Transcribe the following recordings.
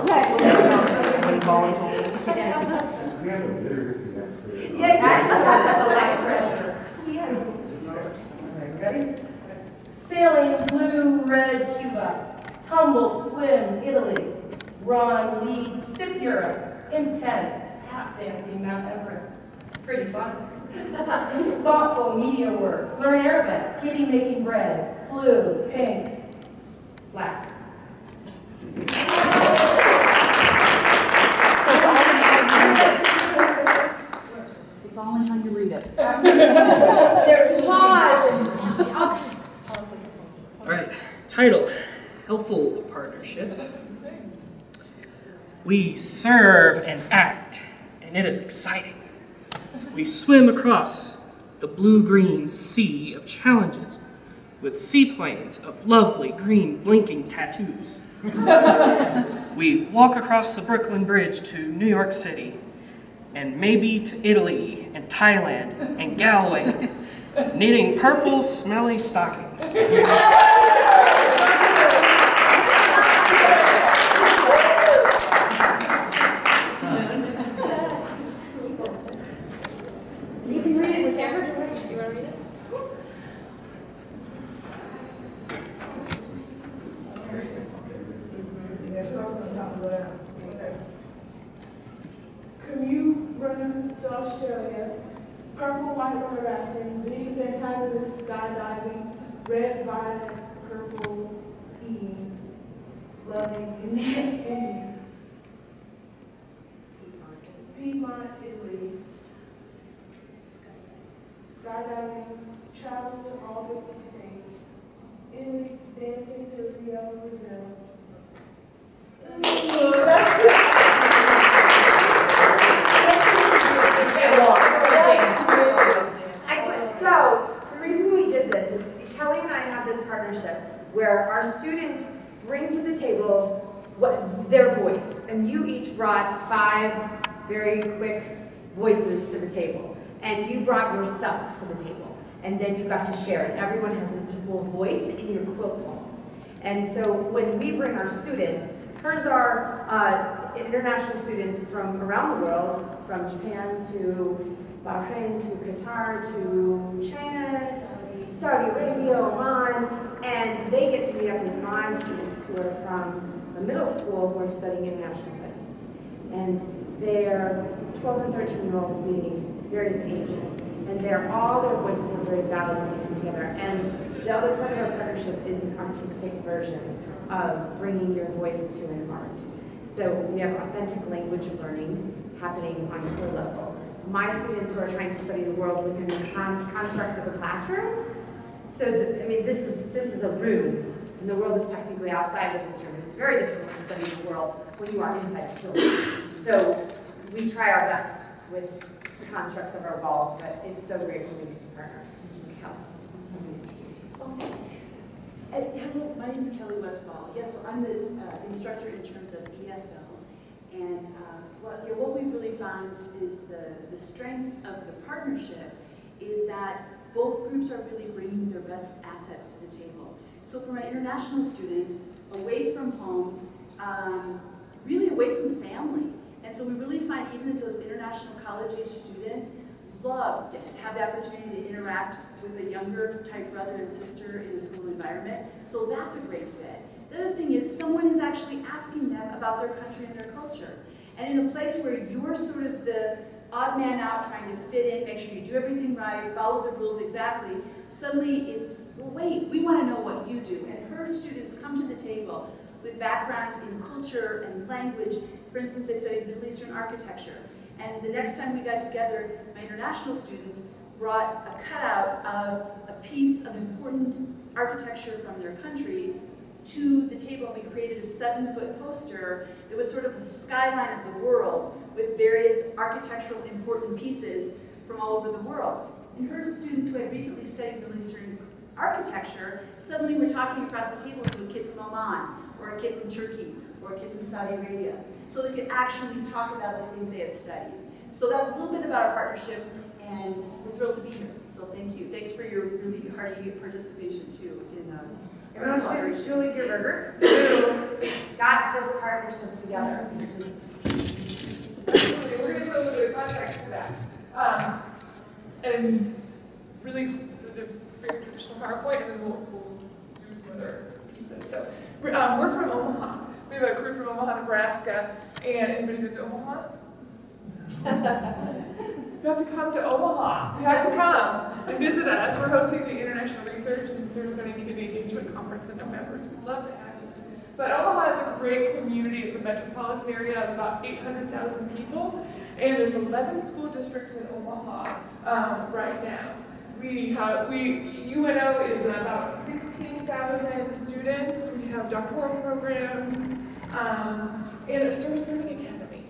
Yeah, exactly. That's Ready? Sailing blue, red Cuba. Tumble, swim, Italy. Run, lead, sip Europe. Intense, tap dancing, Mount Everest. Pretty fun. Thoughtful media work. Learn Arabic. Kitty making bread. Blue, pink, black. So it's all in how you read it. There's pause. All right, title, Helpful Partnership. We serve and act, and it is exciting. We swim across the blue-green sea of challenges with seaplanes of lovely green blinking tattoos. We walk across the Brooklyn Bridge to New York City, and maybe to Italy and Thailand and Galway, knitting purple, smelly stockings. You can read it whichever direction. You want to read it? Commute running to Australia, purple, white river rafting, big fantabulous skydiving, red, violet, purple, skiing, loving India, Piedmont, Italy, skydiving, travel to all 50 states, Italy, dancing to Rio, Brazil. Excellent. So, the reason we did this is Kelly and I have this partnership where our students bring to the table their voice. And you each brought 5 very quick voices to the table. And you brought yourself to the table. And then you got to share it. Everyone has an equal voice in your quilt poem. And so when we bring our students, hers are international students from around the world, from Japan to Bahrain to Qatar to China, Saudi Arabia, Oman, and they get to meet up with my students who are from the middle school who are studying international studies. And they're 12 and 13-year-olds meeting various ages. And their voices are very valid when they come together. And the other part of our partnership is an artistic version of bringing your voice to an art. So we have authentic language learning happening on your level. My students who are trying to study the world within the constructs of a classroom. So, this is a room, and the world is technically outside of this room. And it's very difficult to study the world when you are inside the building. So we try our best with the constructs of our walls, but it's so great when we get to partner. Hello, my name is Kelly Westfall. Yes, so I'm the instructor in terms of ESL. And what we've really found is the strength of the partnership is that both groups are really bringing their best assets to the table. So for my international students, away from home, really away from family. And so we really find even that those international college-age students love to have the opportunity to interact with a younger type brother and sister in a school environment. So that's a great fit. The other thing is someone is actually asking them about their country and their culture. And in a place where you're sort of the odd man out trying to fit in, make sure you do everything right, follow the rules exactly, suddenly it's, well, wait, we want to know what you do. And her students come to the table with background in culture and language. For instance, they studied Middle Eastern architecture. And the next time we got together, my international students brought a cutout of a piece of important architecture from their country to the table. We created a 7-foot poster that was sort of the skyline of the world with various architectural important pieces from all over the world. And her students who had recently studied Middle Eastern architecture suddenly were talking across the table to a kid from Oman, or a kid from Turkey, or a kid from Saudi Arabia, so they could actually talk about the things they had studied. So that's a little bit about our partnership, and we're thrilled to be here. So thank you. Thanks for your really hearty participation too in Everyone, Julie Dierberger. got this partnership together, which was Absolutely. We're going to do a little bit of context to that. And really, the very traditional PowerPoint, and then we'll do some other pieces. So, we're from Omaha. We have a crew from Omaha, Nebraska. And anybody been to Omaha? You have to come to Omaha. You have to come and visit us. We're hosting the International Research and Service Learning Community Engagement Conference in November, so we'd love to have you. But Omaha is a great community. It's a metropolitan area of about 800,000 people, and there's 11 school districts in Omaha right now. UNO is about 16,000 students. We have doctoral programs and a service learning academy.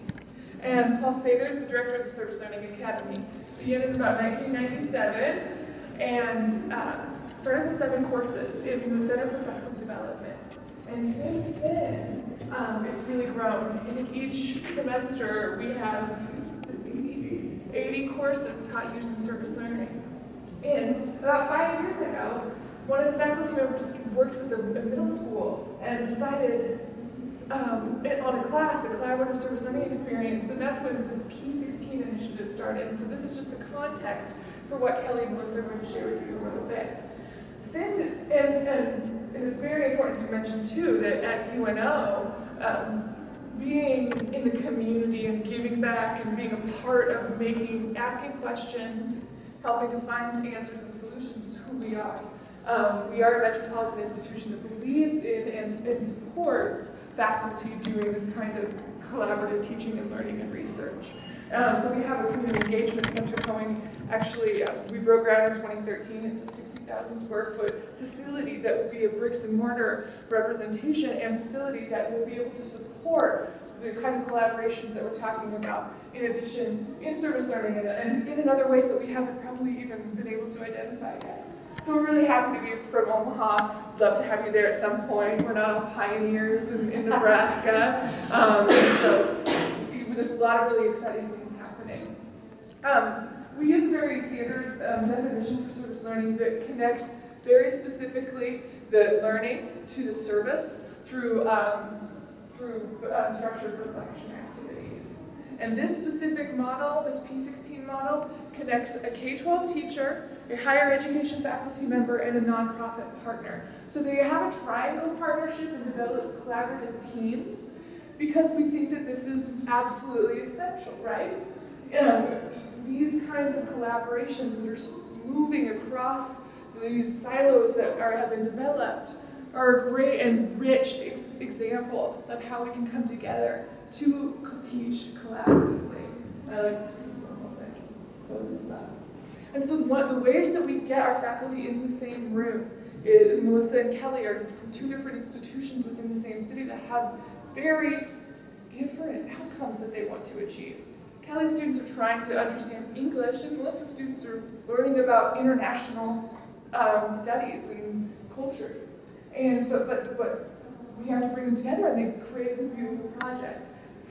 And Paul Sather is the director of the Service Learning Academy. Began in about 1997 and started with 7 courses in the Center for Faculty Development. And since then, it's really grown. In each semester, we have 80 courses taught using service learning. And about 5 years ago, one of the faculty members worked with a middle school and decided on a class, a collaborative service learning experience, and that's when this P16 initiative started. And so this is just the context for what Kelly and Melissa are going to share with you in a little bit. And it is very important to mention too that at UNO, being in the community and giving back and being a part of asking questions, helping to find answers and solutions is who we are. We are a metropolitan institution that believes in and supports faculty doing this kind of collaborative teaching and learning and research. So we have a community engagement center going. Actually, we broke ground in 2013. It's a 60,000 square foot facility that will be a bricks and mortar representation and facility that will be able to support the kind of collaborations that we're talking about, in addition, in service learning and in other ways that we haven't probably even been able to identify yet. So we're really happy to be from Omaha. Love to have you there at some point. We're not all pioneers in Nebraska. So there's a lot of really exciting things happening. We use a very standard definition for service learning that connects very specifically the learning to the service through structured reflection activities. And this specific model, this P16 model, connects a K-12 teacher, a higher education faculty member, and a nonprofit partner. So they have a triangle partnership and develop collaborative teams because we think that this is absolutely essential, right? These kinds of collaborations that are moving across these silos that have been developed are a great and rich example of how we can come together to teach collaboratively. I like this piece a little bit. And so one of the ways that we get our faculty in the same room is Melissa and Kelly are from 2 different institutions within the same city that have very different outcomes that they want to achieve. Kelly's students are trying to understand English, and Melissa's students are learning about international studies and cultures. And so, but we have to bring them together, and they create this beautiful project.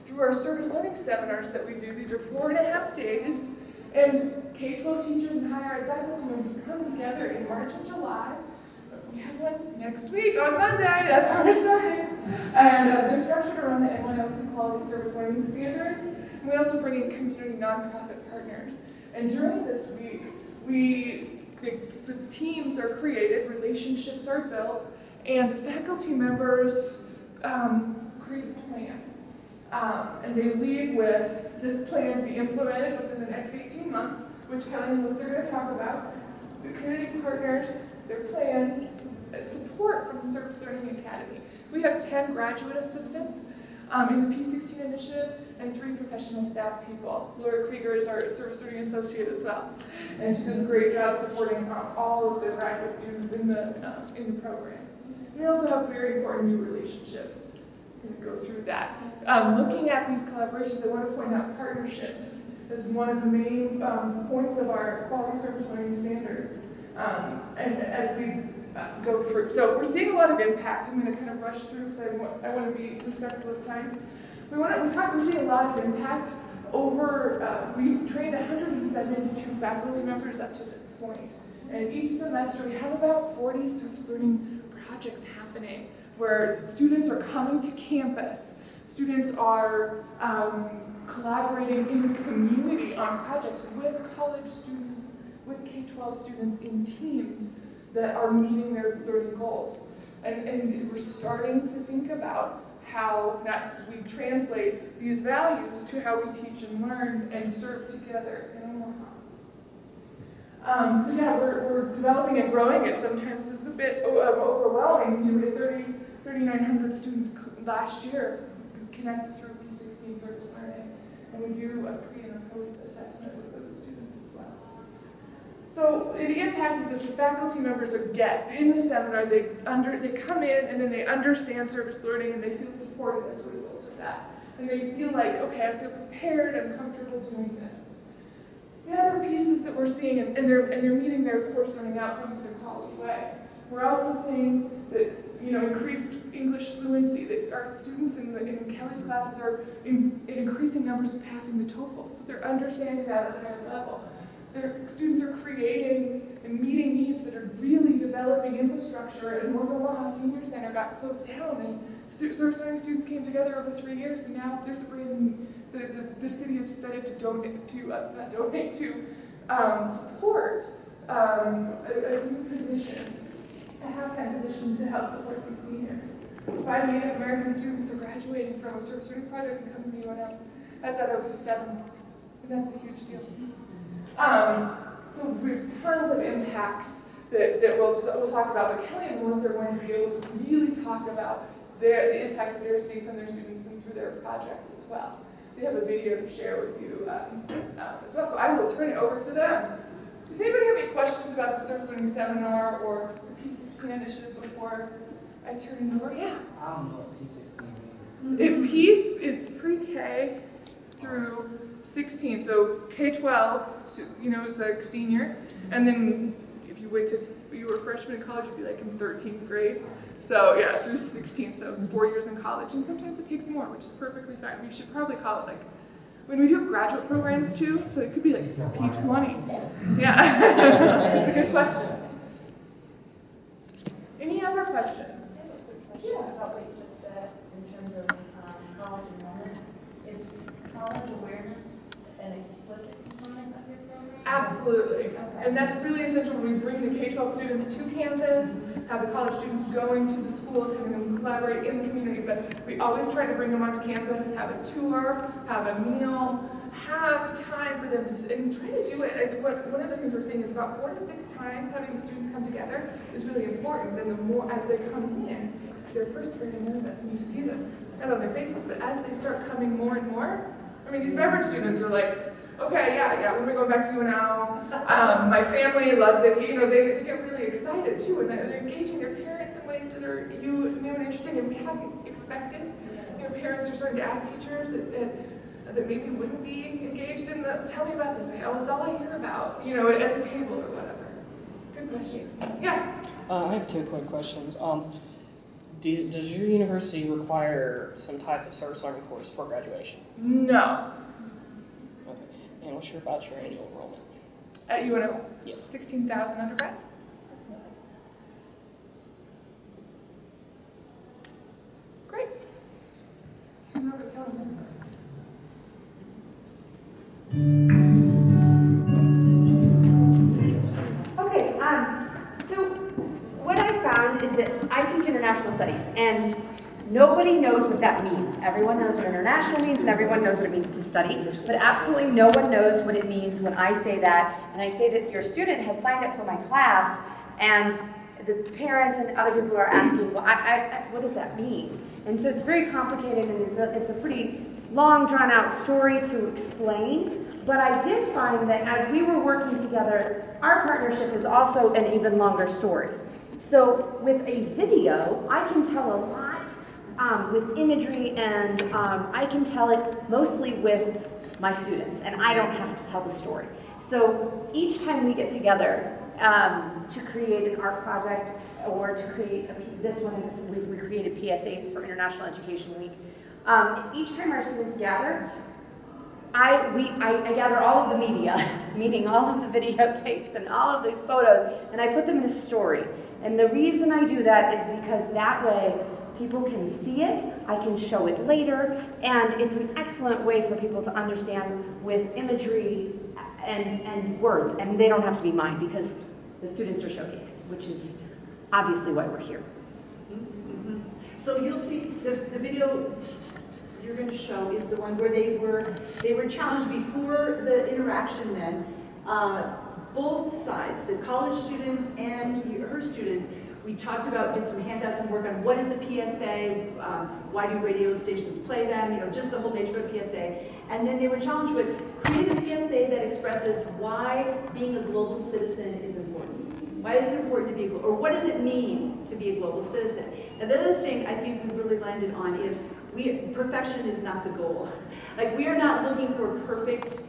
Through our service learning seminars that we do, these are 4.5 days, and K-12 teachers and higher ed faculty members come together in March and July. We have one next week on Monday, that's where we're starting. And they're structured around the NYLC Quality Service Learning Standards. And we also bring in community nonprofit partners. And during this week, the teams are created, relationships are built, and the faculty members create a plan. And they leave with this plan to be implemented within the next 18 months, which Kelly and Melissa are going to talk about. The community partners, their plan, support from the Service Learning Academy. We have 10 graduate assistants in the P16 initiative and 3 professional staff people. Laura Krieger is our Service Learning Associate as well. And she does a great job supporting all of the graduate students in the program. We also have very important new relationships. I'm going to go through that. Looking at these collaborations, I want to point out partnerships as one of the main points of our quality service learning standards. And as we go through, so we're seeing a lot of impact. I'm going to kind of rush through because I want to be respectful of time. We're seeing a lot of impact over, we've trained 172 faculty members up to this point. And each semester we have about 40 service learning projects happening where students are coming to campus, students are collaborating in the community on projects with college students, with K-12 students in teams that are meeting their learning goals. And we're starting to think about how that we translate these values to how we teach and learn and serve together in a more so yeah, we're developing and growing it. Sometimes it's a bit overwhelming. You know, 3,900 students last year connected through P16 service learning, and we do a pre and a post assessment with those students as well. So the impact is that the faculty members get in the seminar, they come in and then they understand service learning and they feel supported as a result of that. And they feel like, okay, I feel prepared, I'm comfortable doing this. The other pieces that we're seeing, and they're meeting their course learning outcomes in a quality way. We're also seeing that, you know, increased English fluency, that our students in Kelly's classes are in increasing numbers of passing the TOEFL, so they're understanding that at a higher level. Their students are creating and meeting needs that are really developing infrastructure, and Northern Omaha Senior Center got closed down, and service learning students came together over 3 years, and now there's a brand new, the city has decided to support a new position, a half-time position to help support these seniors. 5 Native American students are graduating from a service learning project and coming to UNL. That's out of 7, and that's a huge deal. So we have tons of impacts that we'll talk about, but Kelly and Melissa are going to be able to really talk about the impacts that they're seeing from their students and through their project as well. They have a video to share with you as well, so I will turn it over to them. Does anybody have any questions about the service learning seminar or the P16 initiative before I turn it over? Yeah? I don't know what P16 means. P is pre-K through 16, so K-12, so, you know, is like senior, and then if you were a freshman in college, you'd be like in 13th grade. So yeah, through 16, so 4 years in college, and sometimes it takes more, which is perfectly fine. We should probably call it like, when we do have graduate programs too, so it could be like P20. Yeah, that's a good question. Any other questions? I have a quick question about what you just said in terms of college enrollment. Is college awareness an explicit component of your program? Absolutely, and that's really essential when we bring the K-12 students to campus, have the college students going to the schools, having them collaborate in the community, but we always try to bring them onto campus, have a tour, have a meal, have time for them to, and try to do it. One of the things we're seeing is about 4 to 6 times having the students come together is really important, and the more, as they come in, they're first very nervous, and you see them, not on their faces, but as they start coming more and more, I mean, these beverage students are like, okay, yeah, when we go back to UNL, my family loves it. You know, they get really excited too, and they're engaging their parents in ways that are new and interesting, and we hadn't expected. You know, parents are starting to ask teachers that maybe wouldn't be engaged in the, tell me about this. Oh, it's all I hear about, you know, at the table or whatever. Good question. Yeah? I have 2 quick questions. Does your university require some type of service learning course for graduation? No. Okay. And what's about your annual enrollment? At UNL? Yes. 16,000 undergrad. Great. Okay, so what I found is that I teach international studies, and nobody knows what that means. Everyone knows what international means, and everyone knows what it means to study, but absolutely no one knows what it means when I say that, and I say that your student has signed up for my class, and the parents and other people are asking, well, what does that mean? And so it's very complicated, and it's a pretty long, drawn-out story to explain, but I did find that as we were working together, our partnership is also an even longer story. So with a video, I can tell a lot with imagery, and I can tell it mostly with my students, and I don't have to tell the story. So each time we get together to create an art project, or to create this one is we created PSAs for International Education Week. Each time our students gather, I gather all of the media, meaning all of the videotapes and all of the photos, and I put them in a story. And the reason I do that is because that way People can see it, I can show it later, and it's an excellent way for people to understand with imagery and words, and they don't have to be mine because the students are showcased, which is obviously why we're here. So you'll see the video you're going to show is the one where they were challenged before the interaction. Then both sides, the college students and her students, we talked about, did some handouts and work on what is a PSA, why do radio stations play them, you know, just the whole nature of a PSA. And then they were challenged with create a PSA that expresses why being a global citizen is important. Why is it important to be a global, or what does it mean to be a global citizen? And the other thing I think we've really landed on is perfection is not the goal. Like, we are not looking for perfect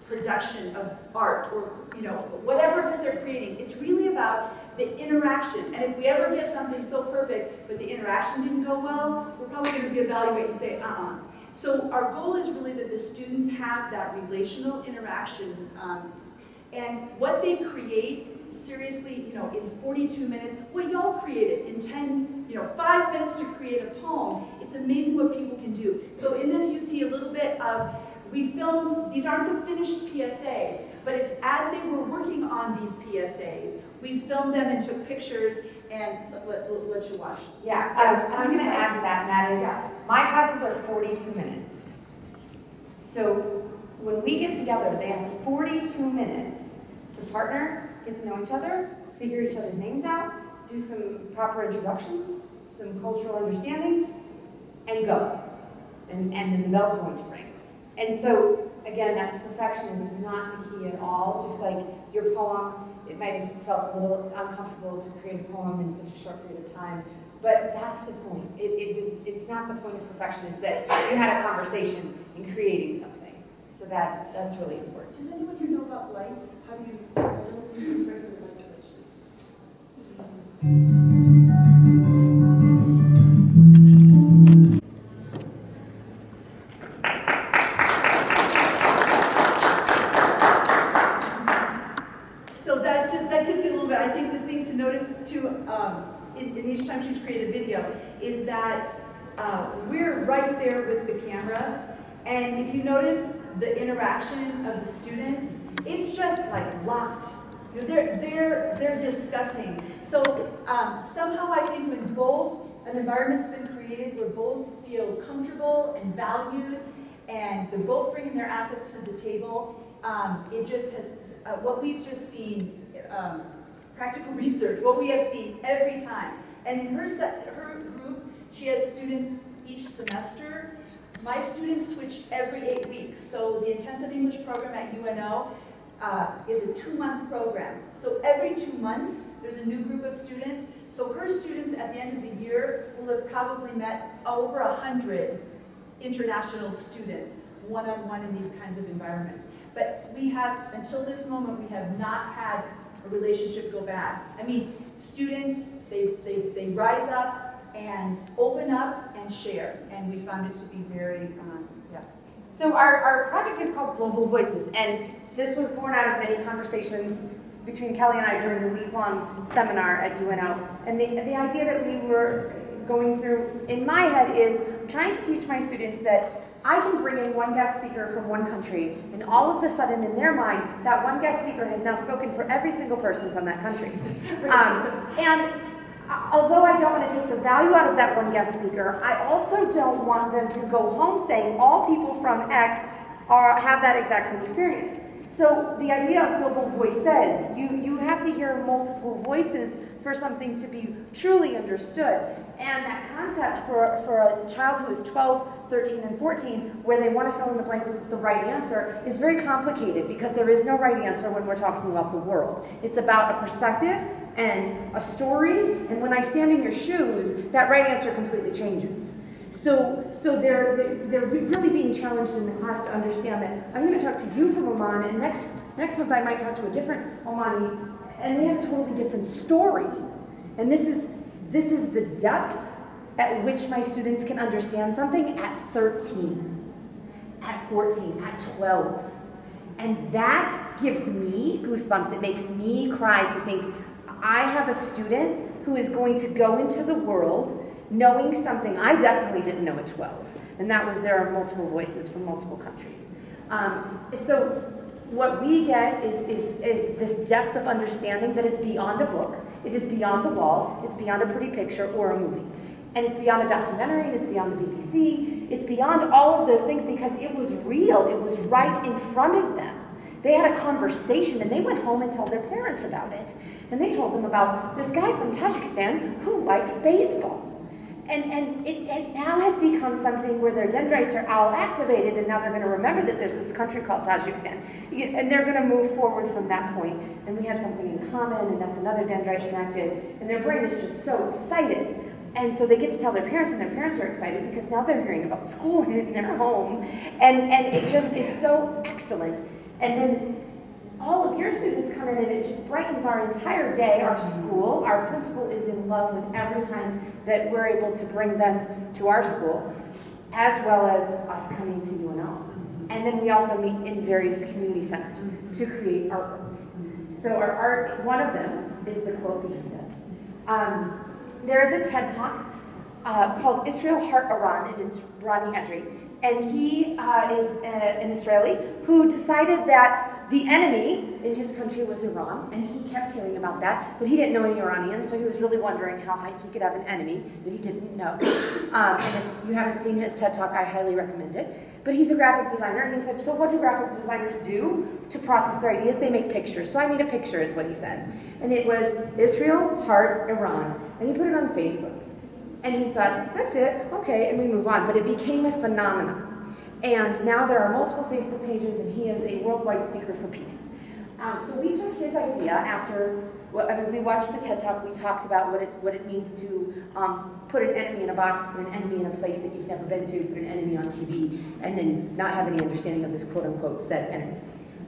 production of art or, you know, whatever it is they're creating. It's really about the interaction. And if we ever get something so perfect, but the interaction didn't go well, we're probably going to reevaluate and say, So our goal is really that the students have that relational interaction, and what they create, seriously, you know, in 42 minutes, what y'all created in 5 minutes to create a poem, it's amazing what people can do. So in this you see a little bit of, we filmed, these aren't the finished PSAs, but it's as they were working on these PSAs, we filmed them and took pictures, and let you watch. Yeah, I'm going to add to that, and that is, my classes are 42 minutes. So when we get together, they have 42 minutes to partner, get to know each other, figure each other's names out, do some proper introductions, some cultural understandings, and go. And then the bell's going to ring. And so, again, that perfection is not the key at all. Just like your poem, it might have felt a little uncomfortable to create a poem in such a short period of time, but that's the point. It's not the point of perfection, it's that you had a conversation in creating something. So that's really important. Does anyone here know about lights? How do you, I don't see this regular light switch. So that gives you a little bit. I think the thing to notice too, in each time she's created a video, is that we're right there with the camera. And if you notice the interaction of the students, it's just like locked. You know, they're discussing. So somehow I think when both an environment's been created where both feel comfortable and valued, and they're both bringing their assets to the table, it just has what we've just seen. Practical research, what we have seen every time. And in her group, she has students each semester. My students switch every 8 weeks. So the intensive English program at UNO is a 2-month program. So every 2 months, there's a new group of students. So her students at the end of the year will have probably met over 100 international students, one-on-one in these kinds of environments. But we have, until this moment, we have not had a relationship go bad. I mean, students, they rise up and open up and share, and we found it to be very, So our project is called Global Voices, and this was born out of many conversations between Kelly and I during the week-long seminar at UNO. And the idea that we were going through in my head is I'm trying to teach my students that I can bring in one guest speaker from one country, and all of a sudden in their mind, that one guest speaker has now spoken for every single person from that country. And although I don't want to take the value out of that one guest speaker, I also don't want them to go home saying all people from X have that exact same experience. So the idea of Global Voice says you have to hear multiple voices for something to be truly understood. And that concept for a child who is 12, 13, and 14, where they want to fill in the blank with the right answer, is very complicated because there is no right answer when we're talking about the world. It's about a perspective and a story, and when I stand in your shoes, that right answer completely changes. So they're really being challenged in the class to understand that I'm going to talk to you from Oman, and next month I might talk to a different Omani, and they have a totally different story. And this is the depth at which my students can understand something at 13, at 14, at 12. And that gives me goosebumps. It makes me cry to think I have a student who is going to go into the world knowing something I definitely didn't know at 12, and that was there are multiple voices from multiple countries. So what we get is this depth of understanding that is beyond a book, it is beyond the wall, it's beyond a pretty picture or a movie. And it's beyond a documentary, and it's beyond the BBC, it's beyond all of those things because it was real, it was right in front of them. They had a conversation and they went home and told their parents about it. And they told them about this guy from Tajikistan who likes baseball. And it now has become something where their dendrites are all activated, and now they're going to remember that there's this country called Tajikistan. And they're going to move forward from that point. And we had something in common, and that's another dendrite connected. And their brain is just so excited. And so they get to tell their parents, and their parents are excited because now they're hearing about school in their home. And it just is so excellent. And then all of your students come in and it just brightens our entire day, our school. Our principal is in love with every time that we're able to bring them to our school, as well as us coming to UNL. And then we also meet in various community centers to create artwork. So our art, one of them is the quilt behind us. There is a TED Talk called Israel Heart Iran, and it's Ronnie Edry. And he is an Israeli who decided that the enemy in his country was Iran, and he kept hearing about that, but he didn't know any Iranians, so he was really wondering how he could have an enemy that he didn't know. And if you haven't seen his TED Talk, I highly recommend it. But he's a graphic designer, and he said, so what do graphic designers do to process their ideas? They make pictures. So I made a picture, is what he says. And it was Israel, Heart, Iran. And he put it on Facebook. And he thought, that's it, okay, and we move on. But it became a phenomenon. And now there are multiple Facebook pages, and he is a worldwide speaker for peace. So we took his idea after, we watched the TED Talk, we talked about what it means to put an enemy in a box, put an enemy in a place that you've never been to, put an enemy on TV, and then not have any understanding of this quote-unquote said enemy.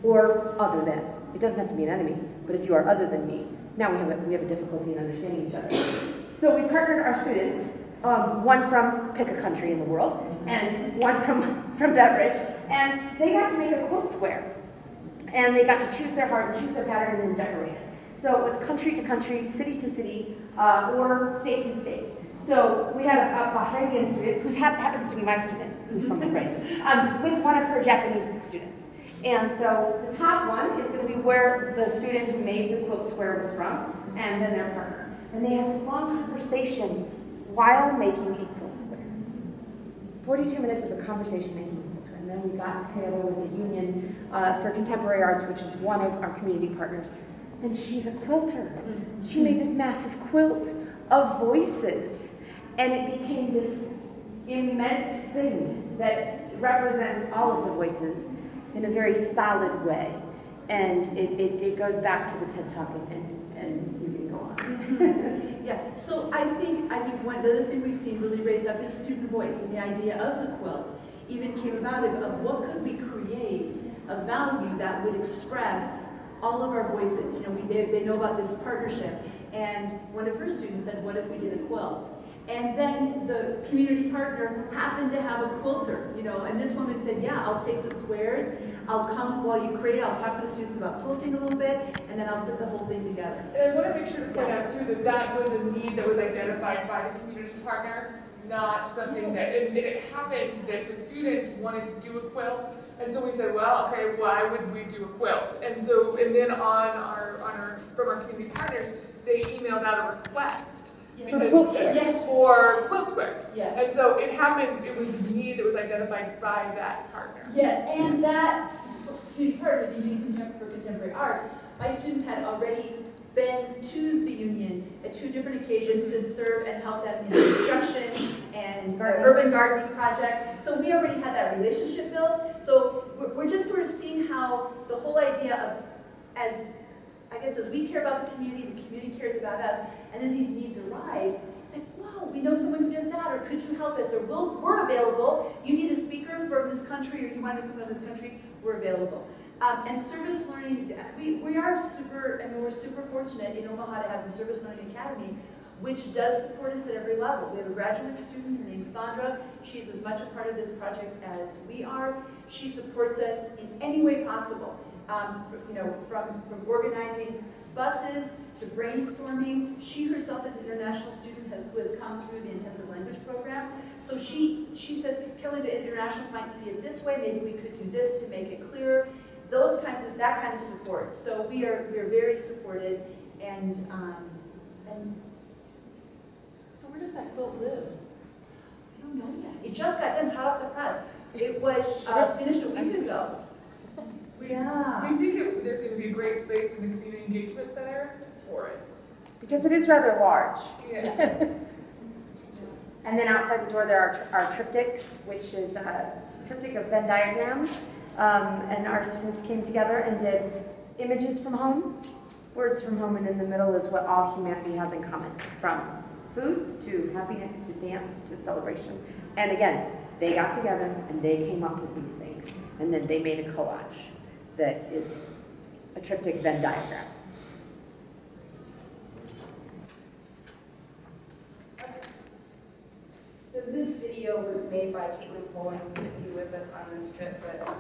Or other than. It doesn't have to be an enemy, but if you are other than me, now we have a difficulty in understanding each other. So we partnered our students, one from pick a country in the world, and one from Beveridge, and they got to make a quilt square. And they got to choose their heart and choose their pattern and then decorate it. So it was country to country, city to city, or state to state. So we had a Bahraini student, who happens to be my student, who's from Bahrain, with one of her Japanese students. And so the top one is going to be where the student who made the quilt square was from, and then their partner. And they had this long conversation while making a quilt square. 42 minutes of a conversation making a quilt square. And then we got together with the Union for Contemporary Arts, which is one of our community partners. And she's a quilter. She made this massive quilt of voices. And it became this immense thing that represents all of the voices in a very solid way. And it goes back to the TED Talk, and you can go on. Yeah, so I think one the other thing we've seen really raised up is student voice, and the idea of the quilt even came about of what could we create a value that would express all of our voices. You know, they know about this partnership, and one of her students said, what if we did a quilt? And then the community partner happened to have a quilter, you know, and this woman said, yeah, I'll take the squares, I'll come while you create, I'll talk to the students about quilting a little bit, and then I'll put the whole thing together. And I want to make sure to point out too that that was a need that was identified by the community partner, not something that, it happened that the students wanted to do a quilt, and so we said, well, okay, why would we do a quilt? And then from our community partners, they emailed out a request. Yes. For quilt squares. Yes. And so it happened, it was a need that was identified by that partner. Yes, and that community partner, the Union for Contemporary Art, my students had already been to the Union at 2 different occasions to serve and help them in construction and urban gardening project. So we already had that relationship built. So we're just sort of seeing how the whole idea of, as we care about the community cares about us, and then these needs arise, it's like, wow, we know someone who does that, or could you help us, or we're available. You need a speaker from this country, or you want to someone from this country, we're available. And service learning, we're super fortunate in Omaha to have the Service Learning Academy, which does support us at every level. We have a graduate student, her name's Sandra. She's as much a part of this project as we are. She supports us in any way possible. You know, from organizing buses to brainstorming. She herself is an international student who has come through the intensive language program. So she said, Kelly, the internationals might see it this way, maybe we could do this to make it clearer. That kind of support. So we are very supported, and So where does that quilt live? I don't know yet. It just got done, it's hot off the press. It was finished a week ago. Yeah. We think there's going to be a great space in the Community Engagement Center for it. Because it is rather large. Yeah. And then outside the door there are triptychs, which is a triptych of Venn diagrams. And our students came together and did images from home, words from home, and in the middle is what all humanity has in common, from food to happiness to dance to celebration. And again, they got together and they came up with these things, and then they made a collage that is a triptych Venn diagram. So this video was made by Caitlin Poling, who couldn't be with us on this trip, but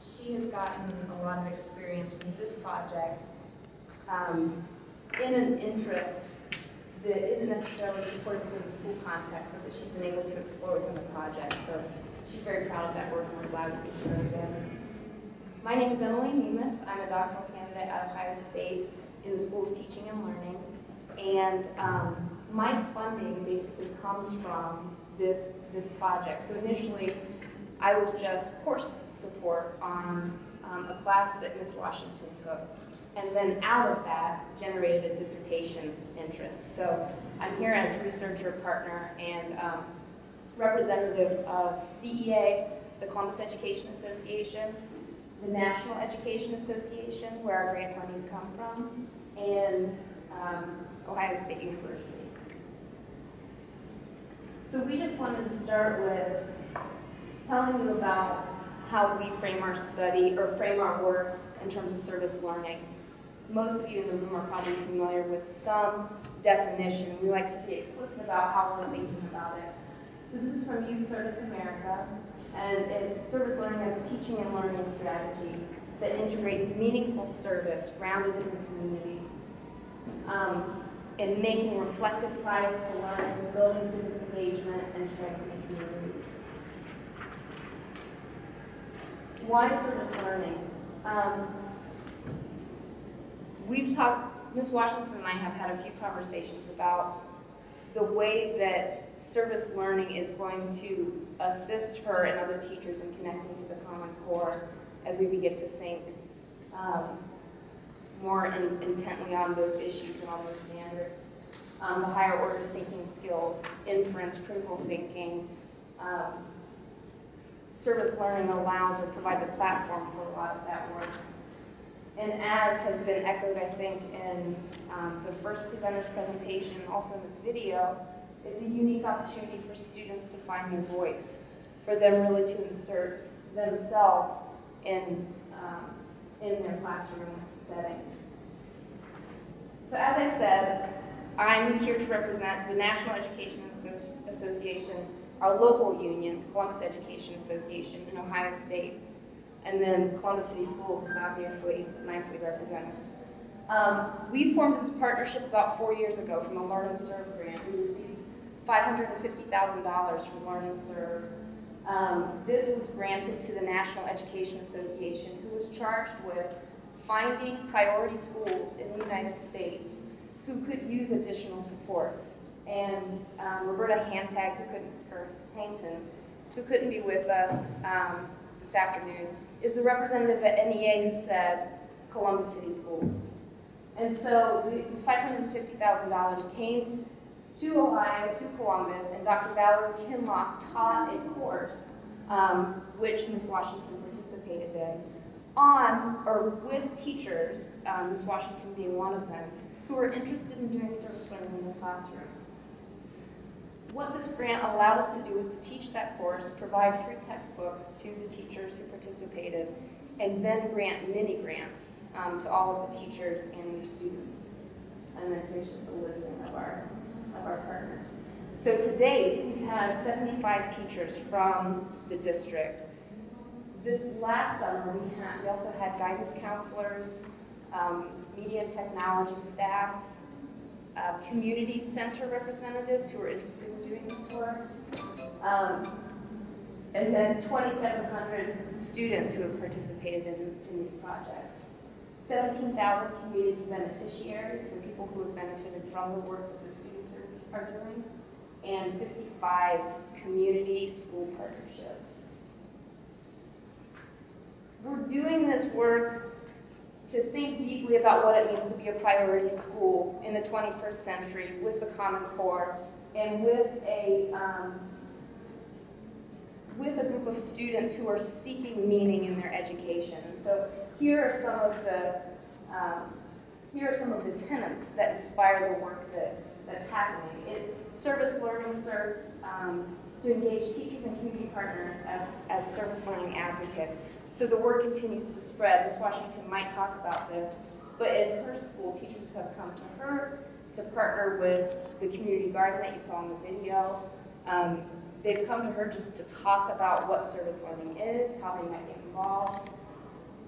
she has gotten a lot of experience from this project in an interest that isn't necessarily supported in the school context, but that she's been able to explore within the project. So she's very proud of that work, and we're glad we could share it together. My name is Emily Nemeth. I'm a doctoral candidate at Ohio State in the School of Teaching and Learning. And my funding basically comes from this project. So initially, I was just course support on a class that Ms. Washington took. And then out of that, generated a dissertation interest. So I'm here as researcher, partner, and representative of CEA, the Columbus Education Association, the National Education Association, where our grant monies come from, and Ohio State University. So we just wanted to start with telling you about how we frame our study, or frame our work in terms of service learning. Most of you in the room are probably familiar with some definition. We like to be explicit about how we're thinking about it. So this is from Youth Service America, and it's service learning as a teaching and learning strategy that integrates meaningful service grounded in the community, and making reflective ties to learning, building civic engagement, and strengthening communities. Why service learning? Ms. Washington and I have had a few conversations about the way that service learning is going to assist her and other teachers in connecting to the Common Core as we begin to think more intently on those issues and on those standards. The higher order thinking skills, inference, critical thinking. Service learning allows or provides a platform for a lot of that work. And as has been echoed, I think, in the first presenter's presentation, also in this video, it's a unique opportunity for students to find their voice, for them really to insert themselves in their classroom setting. So as I said, I'm here to represent the National Education Association, our local union, Columbus Education Association in Ohio State. And then Columbus City Schools is obviously nicely represented. We formed this partnership about 4 years ago from a Learn and Serve grant. We received $550,000 from Learn and Serve. This was granted to the National Education Association, who was charged with finding priority schools in the United States who could use additional support. And Roberta Hantag, Hankton, who couldn't be with us this afternoon, is the representative at NEA who said Columbus City Schools. And so this $550,000 came to Ohio, to Columbus, and Dr. Valerie Kinlock taught a course, which Ms. Washington participated in, on or with teachers, Ms. Washington being one of them, who were interested in doing service learning in the classroom. What this grant allowed us to do is to teach that course, provide free textbooks to the teachers who participated, and then grant mini grants to all of the teachers and their students. And then here's just a listing of our partners. So to date, we've had 75 teachers from the district. This last summer, we also had guidance counselors, media and technology staff, community center representatives who are interested in doing this work, and then 2,700 students who have participated in these projects. 17,000 community beneficiaries, so people who have benefited from the work that the students are doing, and 55 community school partnerships. We're doing this work to think deeply about what it means to be a priority school in the 21st century with the Common Core and with a group of students who are seeking meaning in their education. So here are some of the tenets that inspire the work that's happening. Service learning serves to engage teachers and community partners as service learning advocates. So the work continues to spread. Ms. Washington might talk about this, but in her school, teachers have come to her to partner with the community garden that you saw in the video. They've come to her just to talk about what service learning is, how they might get involved.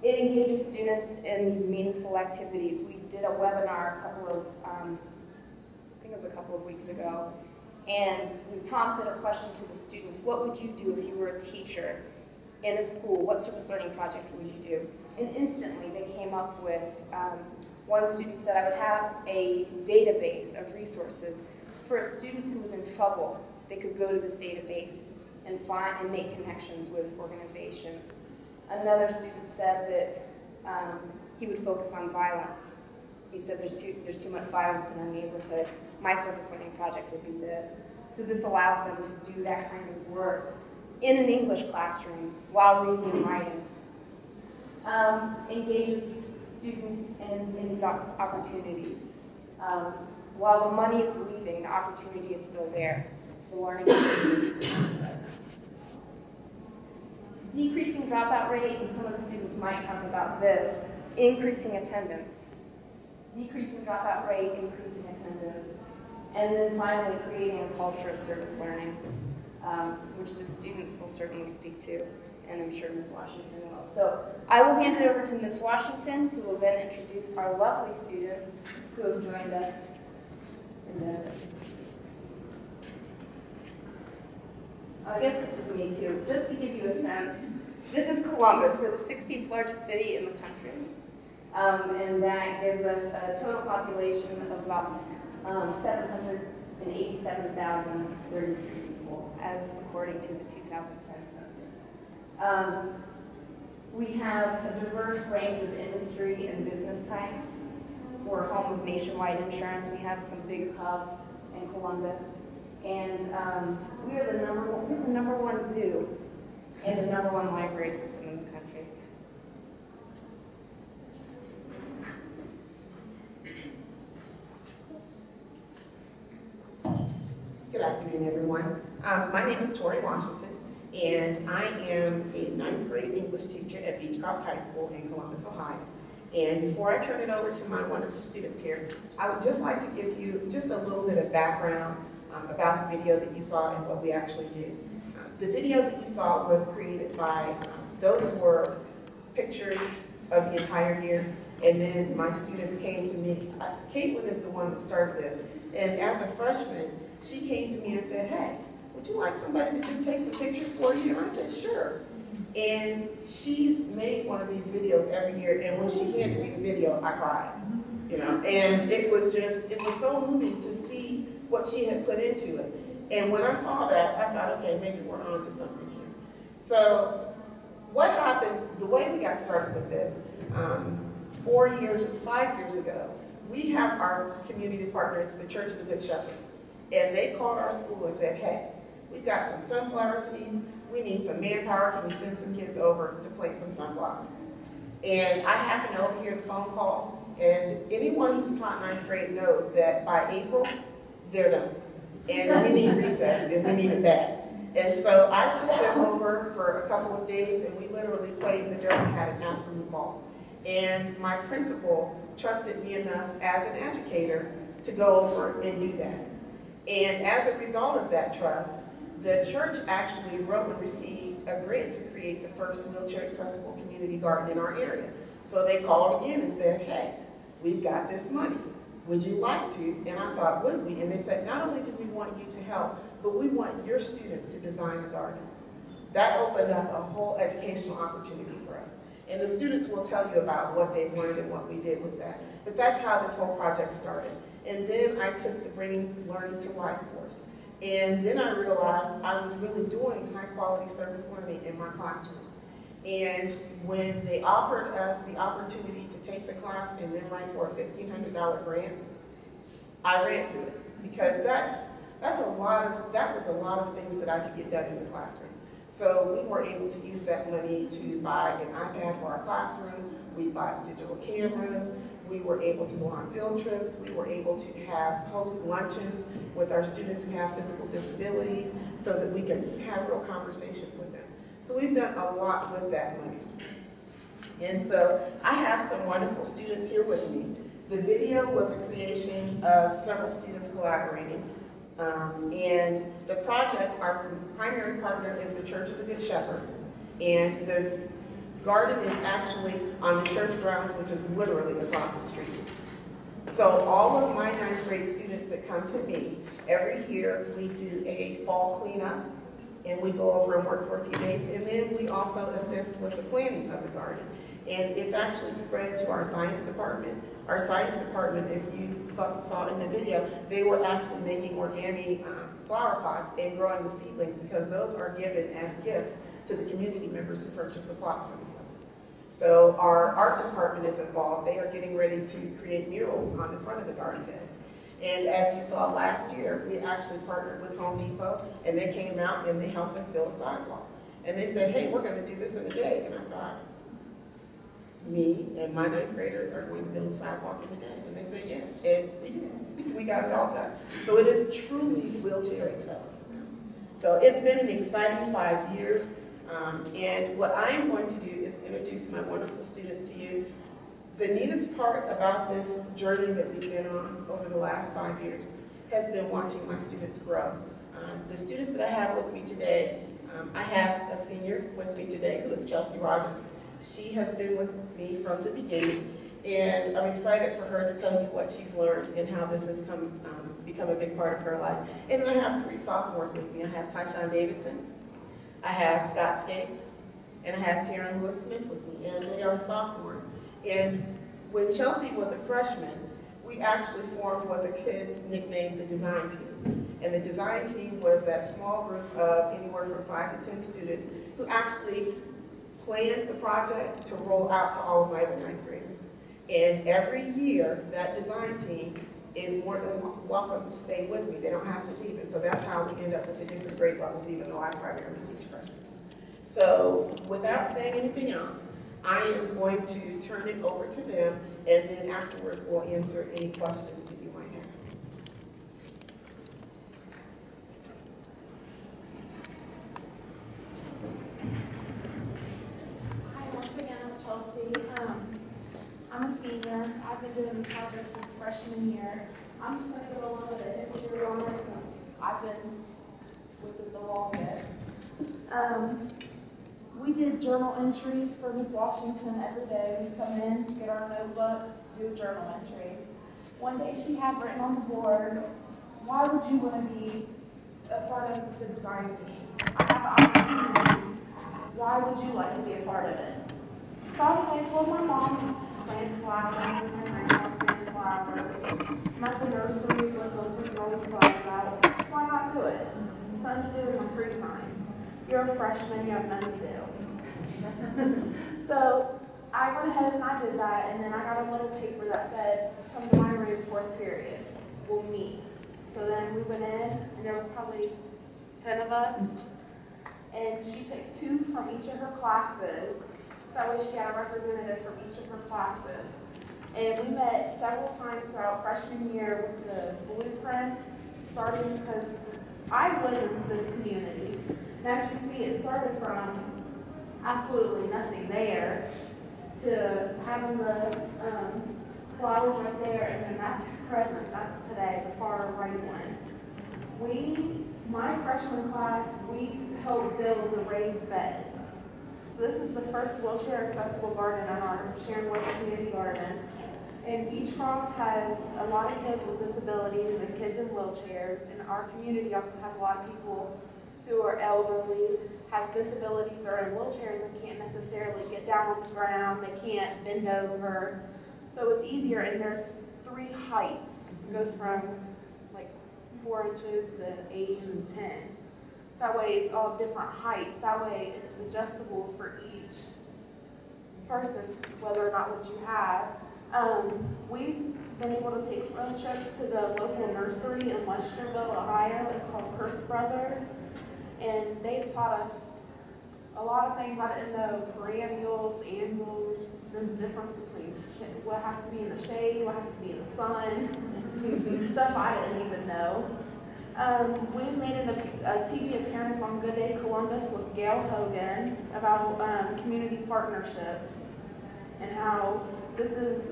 It engages students in these meaningful activities. We did a webinar I think it was a couple of weeks ago, and we prompted a question to the students: what would you do if you were a teacher in a school? What service learning project would you do? And instantly they came up with, one student said, I would have a database of resources for a student who was in trouble. They could go to this database and find and make connections with organizations. Another student said that he would focus on violence. He said there's too much violence in our neighborhood. My service learning project would be this. So this allows them to do that kind of work in an English classroom while reading and writing. Engages students in these opportunities. While the money is leaving, the opportunity is still there. The learning opportunity is still present. Decreasing dropout rate, and some of the students might talk about this. Increasing attendance. Decreasing dropout rate, increasing attendance. And then finally, creating a culture of service learning, which the students will certainly speak to, and I'm sure Ms. Washington will. So I will hand it over to Ms. Washington, who will then introduce our lovely students who have joined us in this. I guess this is me too, just to give you a sense. This is Columbus. We're the 16th largest city in the country. And that gives us a total population of about 787,033 people, as according to the 2010 census. We have a diverse range of industry and business types. We're home of Nationwide Insurance. We have some big hubs in Columbus. And we are the number one zoo and the number one library system in the country. Good afternoon, everyone. My name is Tori Washington, and I am a 9th grade English teacher at Beechcroft High School in Columbus, Ohio. And before I turn it over to my wonderful students here, I would just like to give you just a little bit of background about the video that you saw and what we actually do. The video that you saw was created by, those were pictures of the entire year, and then my students came to me. Caitlin is the one that started this, and as a freshman, she came to me and said, hey, would you like somebody to just take some pictures for you? And I said, sure. And she's made one of these videos every year, and when she handed me the video, I cried. You know, and it was so moving to see what she had put into it. And when I saw that, I thought, okay, maybe we're on to something here. So what happened, the way we got started with this, 5 years ago, we have our community partners, the Church of the Good Shepherd. And they called our school and said, hey, we've got some sunflower seeds. We need some manpower. Can you send some kids over to plant some sunflowers? And I happened to overhear the phone call. And anyone who's taught 9th grade knows that by April, they're done. And we need recess, and we need it bad. And so I took them over for a couple of days, and we literally played in the dirt and had an absolute ball. And my principal trusted me enough as an educator to go over and do that. And as a result of that trust, the church actually wrote and received a grant to create the first wheelchair accessible community garden in our area. So they called again and said, hey, we've got this money. Would you like to? And I thought, would we? And they said, not only do we want you to help, but we want your students to design the garden. That opened up a whole educational opportunity for us. And the students will tell you about what they've learned and what we did with that. But that's how this whole project started. And then I took the Bringing Learning to Life course. And then I realized I was really doing high quality service learning in my classroom. And when they offered us the opportunity to take the class and then write for a $1,500 grant, I ran to it because that was a lot of things that I could get done in the classroom. So we were able to use that money to buy an iPad for our classroom. We bought digital cameras. We were able to go on field trips. We were able to host luncheons with our students who have physical disabilities so that we can have real conversations with them. So we've done a lot with that money. And so I have some wonderful students here with me. The video was a creation of several students collaborating. And the project, our primary partner is the Church of the Good Shepherd. And the garden is actually on the church grounds, which is literally across the street. So all of my 9th grade students that come to me, every year we do a fall cleanup. And we go over and work for a few days, and then we also assist with the planning of the garden. And it's actually spread to our science department. Our science department, if you saw in the video, they were actually making origami flower pots and growing the seedlings because those are given as gifts to the community members who purchase the plots for the summer. So our art department is involved. They are getting ready to create murals on the front of the garden beds. And as you saw last year, we actually partnered with Home Depot, and they came out and they helped us build a sidewalk. And they said, hey, we're going to do this in a day. And I thought, me and my 9th graders are going to build a sidewalk in a day. And they said, yeah, and we did. We got it all done. So it is truly wheelchair accessible now. So it's been an exciting 5 years. And what I'm going to do is introduce my wonderful students to you. The neatest part about this journey that we've been on over the last 5 years has been watching my students grow. The students that I have with me today, I have a senior with me today who is Chelsea Rogers. She has been with me from the beginning, and I'm excited for her to tell you what she's learned and how this has become a big part of her life. And then I have 3 sophomores with me. I have Tyshawn Davidson, I have Scott Skase, and I have Taryn Lewis-Smith with me, and they are sophomores. And when Chelsea was a freshman, we actually formed what the kids nicknamed the design team. And the design team was that small group of anywhere from 5 to 10 students who actually planned the project to roll out to all of my other 9th graders. And every year, that design team is more than welcome to stay with me. They don't have to leave it. So that's how we end up with the different grade levels, even though I primarily teach freshmen. So without saying anything else, I am going to turn it over to them, and then afterwards we'll answer any questions that you might have. Hi, once again, I'm Chelsea. I'm a senior. I've been doing this project since freshman year. I'm just going to go over the history on it since I've been with it the longest. We did journal entries for Miss Washington every day. We come in, get our notebooks, do a journal entry. One day she had written on the board, why would you want to be a part of the design team? I have an opportunity. Why would you like to be a part of it? So I was like, well, my mom plants flowers, my grandma plants flowers. I'm at the nursery with those growing flowers out. Why not do it? Something to do in my free time. You're a freshman, you have none to do. So I went ahead and I did that, and then I got a little paper that said, come to my room, 4th period, we'll meet. So then we went in, and there was probably 10 of us, and she picked 2 from each of her classes, so that way she had a representative from each of her classes. And we met several times throughout freshman year with the blueprints, starting because I live in this community. And as you see, it started from absolutely nothing there to having the flowers right there, and then that's present, that's today, the far right one. My freshman class, we helped build the raised beds. So this is the first wheelchair accessible garden in our Sharon Woods Community Garden. And Beechcroft has a lot of kids with disabilities and kids in wheelchairs, and our community also has a lot of people who are elderly, has disabilities, or in wheelchairs and can't necessarily get down on the ground, they can't bend over. So it's easier, and there's 3 heights. It goes from like 4 inches to 8 and 10. So that way it's all different heights. That way it's adjustable for each person, whether or not what you have. We've been able to take road trips to the local nursery in Westerville, Ohio. It's called Kurtz Brothers. And they've taught us a lot of things I didn't know, perennials, annuals. There's a difference between what has to be in the shade, what has to be in the sun, stuff I didn't even know. We've made a TV appearance on Good Day Columbus with Gail Hogan about community partnerships and how this is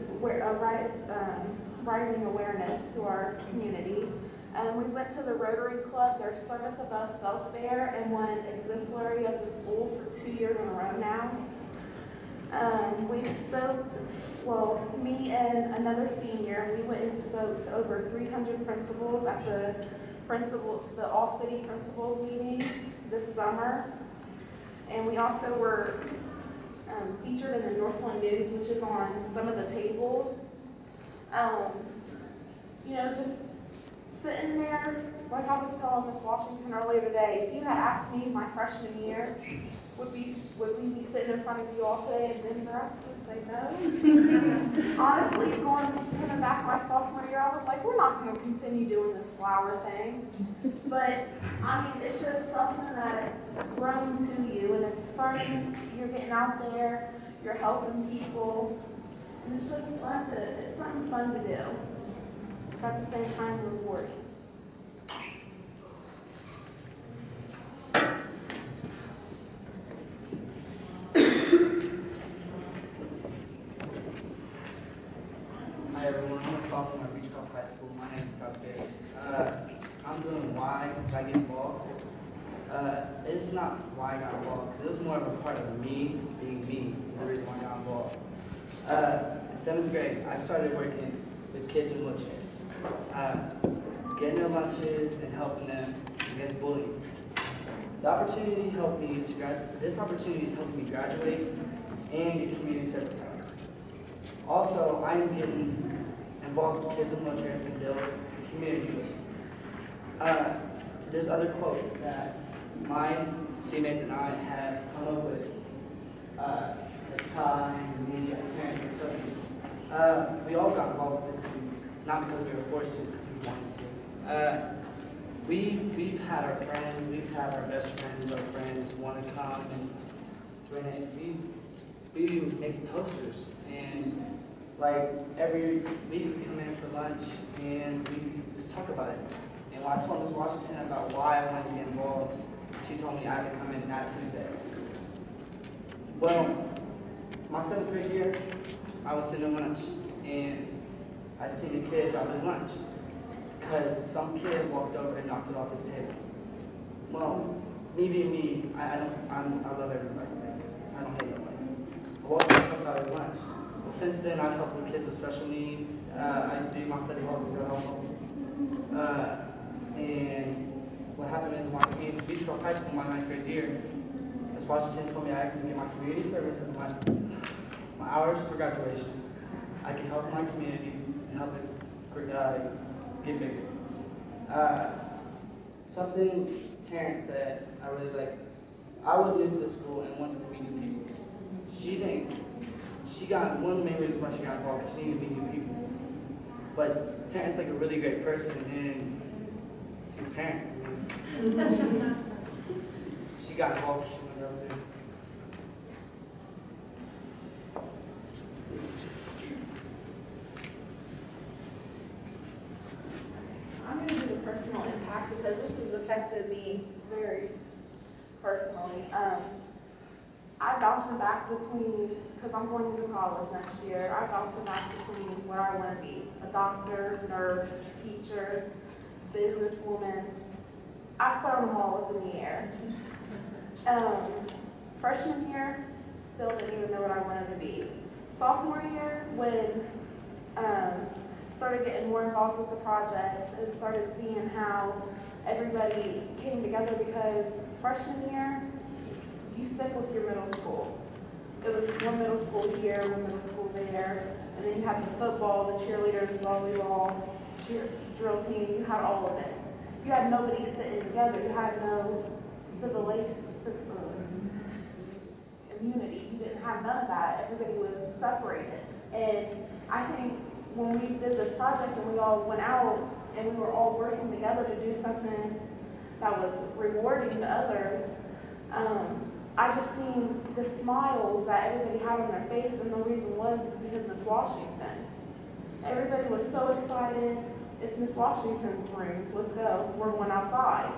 rising awareness to our community. We went to the Rotary Club, their Service Above Self Fair, and won exemplary of the school for 2 years in a row now. We spoke, me and another senior, we went and spoke to over 300 principals at the All-City Principals meeting this summer. And we also were featured in the Northland News, which is on some of the tables. You know, just sitting there, like I was telling Miss Washington earlier today, if you had asked me my freshman year, would we be sitting in front of you all today in Denver? I would say no. Honestly, coming back my sophomore year, I was like, we're not going to continue doing this flower thing. But, I mean, it's just something that's grown to you, and it's fun. You're getting out there, you're helping people, and it's just fun it's something fun to do. But at the same time, rewarding. Hi everyone, I'm a sophomore at Beechcroft High School. My name is Scott Staggs. I'm doing why I get involved. It's not why I got involved, because it was more of a part of me being me, the reason why I got involved. In 7th grade, I started working with kids in wheelchairs, getting their lunches and helping them against bullying. This opportunity helped me graduate and get community service hours. Also, I am getting involved with kids in wheelchairs and build community. There's other quotes that my teammates and I have come up with at the time, me, Terrence, and Sophie. We all got involved with this community, not because we were forced to, it's because we wanted to. We've had our friends, we've had our best friends, our friends want to come and join it. We make posters, and like every week we come in for lunch and we just talk about it. And when I told Ms. Washington about why I wanted to get involved, she told me I had to come in that Tuesday. Well, my 7th grade year, I was sitting at lunch and I seen a kid drop his lunch because some kid walked over and knocked it off his table. Well, me being me, I love everybody. I don't hate nobody. I walked over and took out his lunch. Well, since then, I've helped with kids with special needs. I do my study hall with Girl Home. And what happened is when I came to Beechcroft High School my 9th grade year, Ms. Washington told me I could get my community service and my hours for graduation. I can help my community and help it get bigger. Something Terrence said I really like. I was new to the school and wanted to meet new people. She got one of the main reasons why she got involved is she needed to meet new people. But Terrence is like a really great person, and she's a parent. She got involved. She wanted to go too. I'm going to do the personal impact because this has affected me very personally. I bounce back between, because I'm going to college next year, I bounce back between where I want to be. A doctor, nurse, teacher, businesswoman. I've thrown them all up in the air. Freshman year, sophomore year when started getting more involved with the project and started seeing how everybody came together, because freshman year, you stick with your middle school. It was one middle school here, one middle school there, and then you had the football, the cheerleaders, volleyball, drill team, you had all of it. You had nobody sitting together, you had no immunity, you didn't have none of that, everybody was separated. And I think when we did this project and we all went out and we were all working together to do something that was rewarding to others, I just seen the smiles that everybody had on their face, and the reason was because Miss Washington. Everybody was so excited. It's Miss Washington's room. Let's go. We're going outside.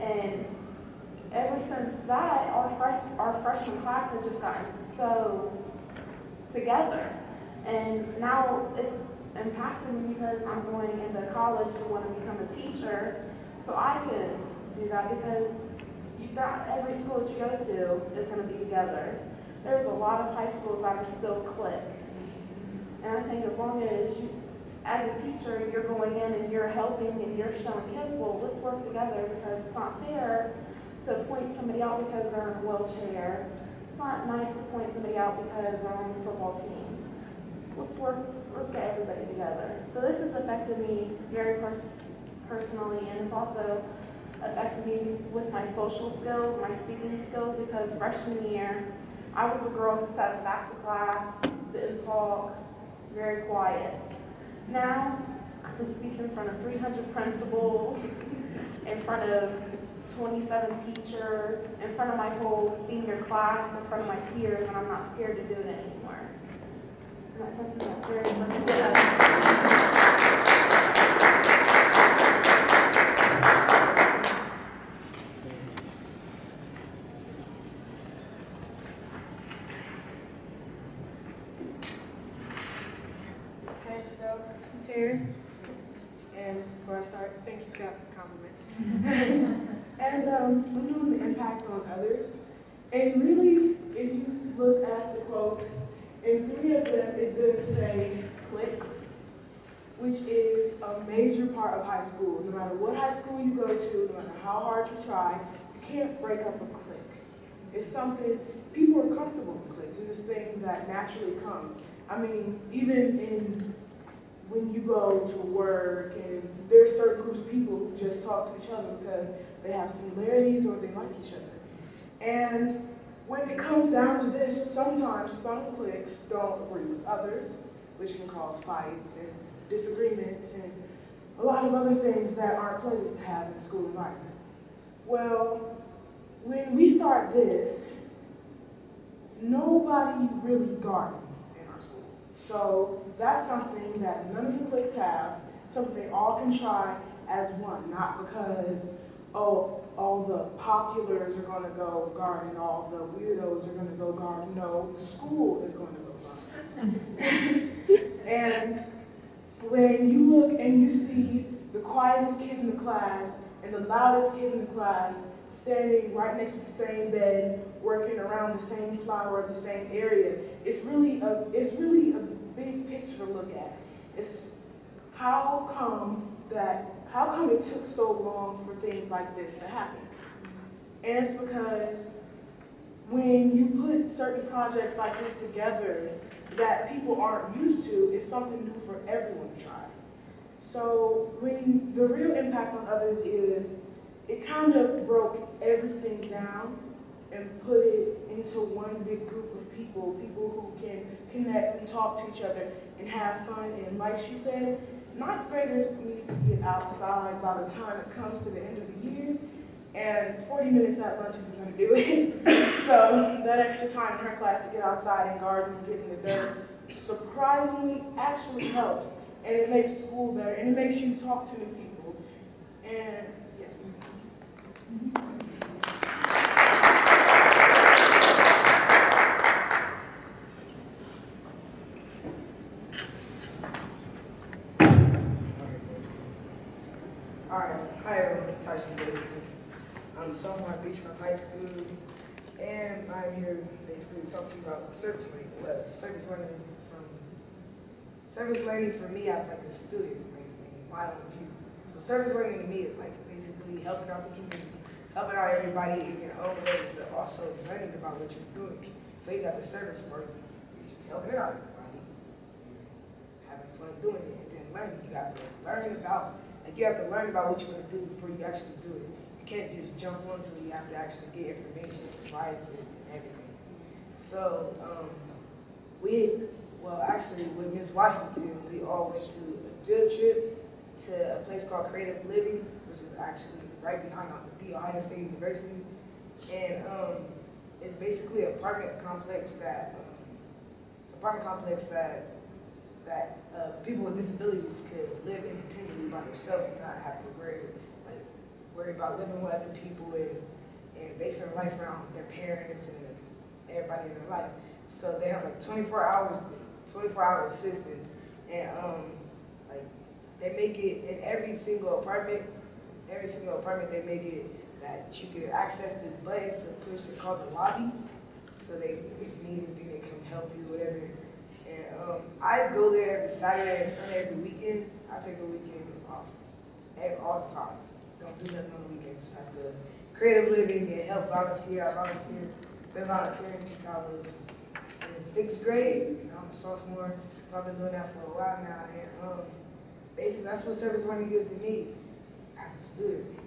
And ever since that, our freshman class had just gotten so together. And now it's impacted me because I'm going into college to want to become a teacher, so I can do that, because not every school that you go to is going to be together. There's a lot of high schools that are still clicked. And I think as long as you, as a teacher, you're going in and you're helping and you're showing kids, well, let's work together, because it's not fair to point somebody out because they're in a wheelchair. It's not nice to point somebody out because they're on the football team. Let's get everybody together. So this has affected me very personally, and it's also affected me with my social skills, my speaking skills, because freshman year, I was the girl who sat back to class, didn't talk, very quiet. Now, I can speak in front of 300 principals, in front of 27 teachers, in front of my whole senior class, in front of my peers, and I'm not scared to do it anymore. And that's something that's very important to us. And before I start, thank you, Scott, for the compliment. And we're doing the impact on others. And really, if you look at the quotes, in 3 of them, it does say cliques, which is a major part of high school. No matter what high school you go to, no matter how hard you try, you can't break up a clique. It's something, people are comfortable with cliques. It's just things that naturally come. I mean, even when you go to work, and there's certain groups of people who just talk to each other because they have similarities or they like each other. And when it comes down to this, sometimes some cliques don't agree with others, which can cause fights and disagreements and a lot of other things that aren't pleasant to have in a school environment. Well, when we start this, nobody really gardens in our school. So that's something that none of the cliques have, something they all can try as one, not because, oh, all the populars are going to go garden, all the weirdos are going to go garden. No, the school is going to go garden. And when you look and you see the quietest kid in the class and the loudest kid in the class standing right next to the same bed, working around the same flower, the same area, it's really a big picture to look at. It's how come it took so long for things like this to happen? And it's because when you put certain projects like this together that people aren't used to, it's something new for everyone to try. So when the real impact on others is, it kind of broke everything down and put it into one big group of people who can connect and talk to each other and have fun. And like she said, ninth graders need to get outside by the time it comes to the end of the year, and 40 minutes at lunch isn't going to do it. So that extra time in her class to get outside and garden and get in the dirt surprisingly actually helps, and it makes the school better, and it makes you talk to new people. And yes. Alright, hi everyone, Tyson Davidson. I'm a sophomore at Beechcraft High School, and I'm here basically to talk to you about service learning. Well, service learning for me as like a student, like in my own view. So service learning to me is like basically helping out the community, helping out everybody in your own way, but also learning about what you're doing. So you got the service part, you're just helping out everybody, having fun doing it, and then learning. You have to learn about, like you have to learn about what you want to do before you actually do it. You can't just jump onto it, you have to actually get information, provide it, and everything. So actually with Ms. Washington, we all went to a field trip to a place called Creative Living, which is actually right behind the Ohio State University. And it's basically an apartment complex that people with disabilities could live independently by themselves and not have to worry about living with other people and base their life around their parents and everybody in their life. So they have like 24-hour assistance, and like they make it in every single apartment they make it that you can access this button to push it called the lobby. So if you need anything, they come help you, whatever. And I go there every Saturday and Sunday every weekend. I take the weekend off all the time. Don't do nothing on the weekends besides go to Creative Living and help volunteer. Been volunteering since I was in 6th grade. You know, I'm a sophomore, so I've been doing that for a while now. And basically, that's what service learning gives to me as a student.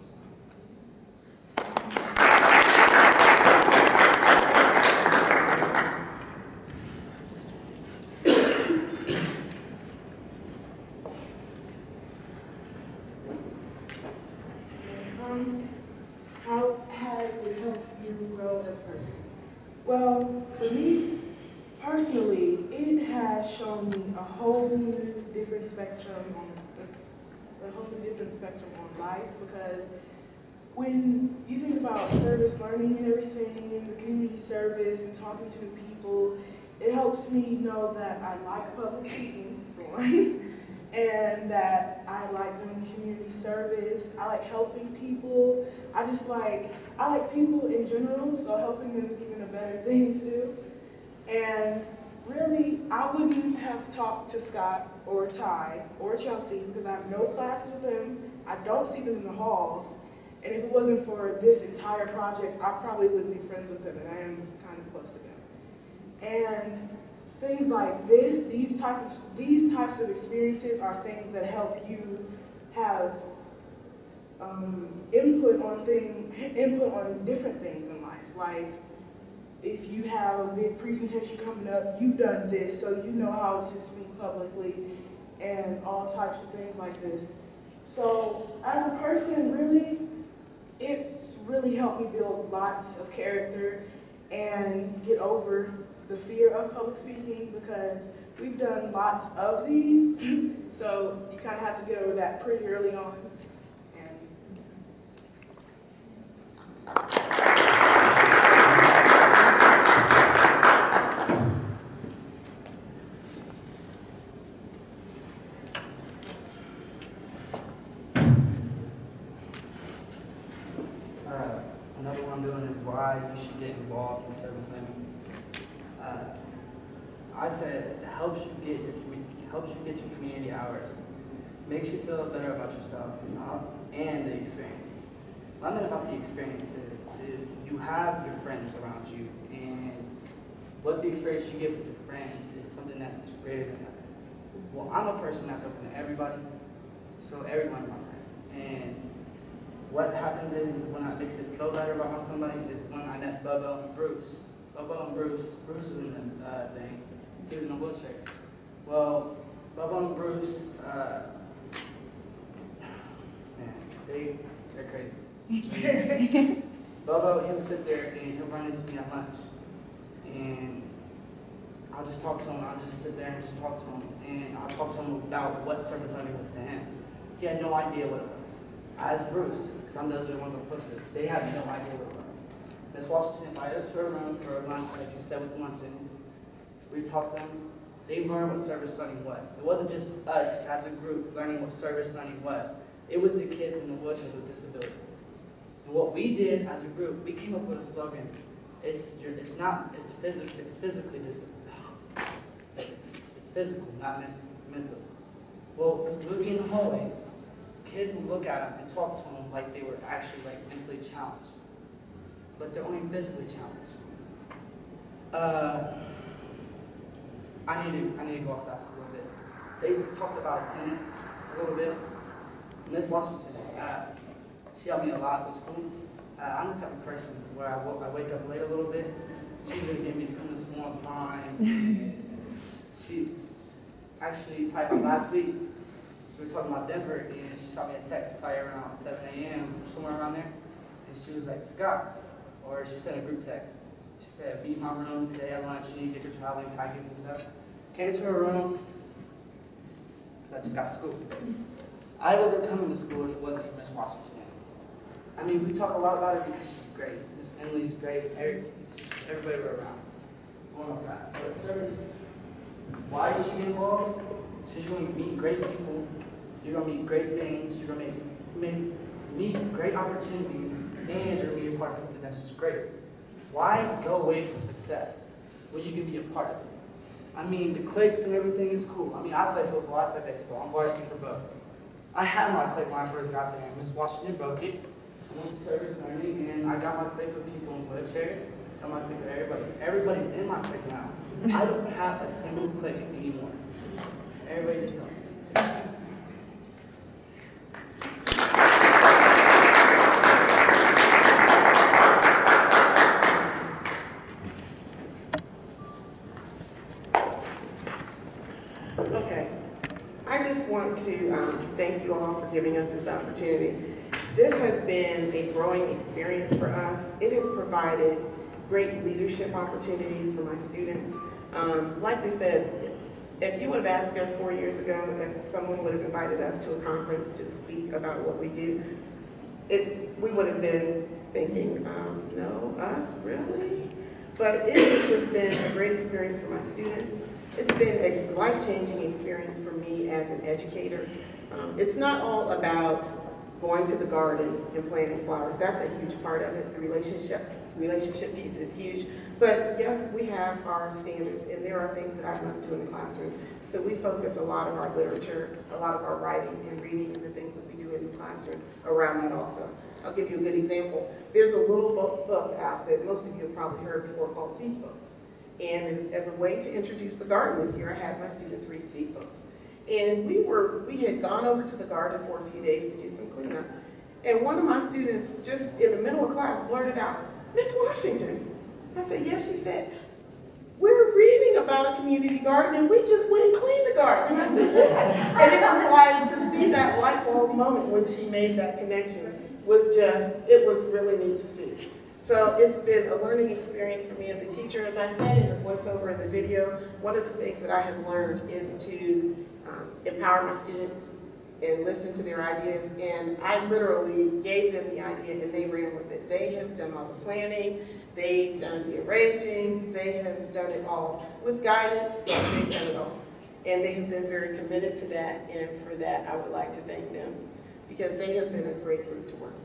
How has it helped you grow as a person? Well, for me, personally, it has shown me a whole different spectrum on life, because when you think about service learning and everything, and the community service and talking to people, it helps me know that I like public speaking, for one, and that I like doing community service. I like helping people. I like people in general, so helping them is even a better thing to do. And really, I wouldn't have talked to Scott or Ty or Chelsea because I have no classes with them. I don't see them in the halls. And if it wasn't for this entire project, I probably wouldn't be friends with them, and I am kind of close to them. And things like this, these types of experiences are things that help you have input on different things in life. Like, if you have a big presentation coming up, you've done this, so you know how to speak publicly and all types of things like this. So as a person, really, it's really helped me build lots of character and get over the fear of public speaking, because we've done lots of these, so you kind of have to get over that pretty early on. Another one I'm doing is why you should get involved in service learning. I said it helps you get your community hours, makes you feel better about yourself and the experience. What I mean about the experience is you have your friends around you, and what the experience you get with your friends is something that's greater than that. Well, I'm a person that's open to everybody, so everyone's my friend. And what happens is when it makes it feel better about somebody is when I met Bubba and Bruce. Bruce was in the thing. He was in a wheelchair. Well, Bubba and Bruce, man, they're crazy. Bubba, he'll sit there and he'll run into me at lunch. And I'll just talk to him. I'll just sit there and just talk to him. And I'll talk to him about what service learning was to him. He had no idea what it was. As Bruce, some of those are the ones I'm close with, they had no idea what it was. Ms. Washington invited us to her room for a lunch, like she said, with the luncheons. We talked to them. They learned what service learning was. It wasn't just us as a group learning what service learning was. It was the kids in the wheelchairs with disabilities. And what we did as a group, we came up with a slogan. it's physically it's physical, not mental. Well, because we would be in the hallways, kids would look at them and talk to them like they were actually like mentally challenged, but they're only physically challenged. I need to go off that school a bit. They talked about attendance a little bit. Miss Washington, she helped me a lot with school. I'm the type of person where I wake up late a little bit. She's gonna get me to come to school on time. She actually, probably last week, we were talking about Denver, and she shot me a text probably around 7 a.m. somewhere around there, and she was like, Scott, or she sent a group text. She said, be in my room today at lunch, you need to get your traveling packets and stuff. Came to her room, I just got to school. I wasn't coming to school if it wasn't for Miss Washington. I mean, we talk a lot about her because she's great. Miss Emily's great. It's just everybody we're around. Going off that. But service, why is she involved? So you're going to meet great people. You're going to meet great things. You're going to meet great opportunities. And you're going to be a part of something that's just great. Why go away from success when you can be a part of it? I mean, the cliques and everything is cool. I mean, I play football, I play baseball. I'm varsity for both. I had my clique when I first got there. Miss Washington broke it. I went to service learning, and I got my clique with people in wheelchairs. Got my clique with everybody. Everybody's in my clique now. I don't have a single clique anymore. Everybody just goes. Okay, I just want to thank you all for giving us this opportunity. This has been a growing experience for us. It has provided great leadership opportunities for my students. Like they said, if you would have asked us 4 years ago, if someone would have invited us to a conference to speak about what we do, we would have been thinking, no, us, really? But it has just been a great experience for my students. It's been a life-changing experience for me as an educator. It's not all about going to the garden and planting flowers. That's a huge part of it. The relationship piece is huge. But yes, we have our standards, and there are things that I must do in the classroom. So we focus a lot of our literature, a lot of our writing and reading, and the things that we do in the classroom around that also. I'll give you a good example. There's a little book out that most of you have probably heard before called Seed Folks. And as a way to introduce the garden this year, I had my students read Seed Folks. And we had gone over to the garden for a few days to do some cleanup. And one of my students, just in the middle of class, blurted out, Miss Washington. I said, yes, she said, we're reading about a community garden and we just went and cleaned the garden. And I said, yes. And it was like, to see that light bulb moment when she made that connection was just, it was really neat to see. So it's been a learning experience for me as a teacher. As I said in the voiceover in the video, one of the things that I have learned is to empower my students and listen to their ideas. And I literally gave them the idea and they ran with it. They have done all the planning, they've done the arranging, they have done it all with guidance, but they've done it all. And they have been very committed to that, and for that I would like to thank them because they have been a great group to work with.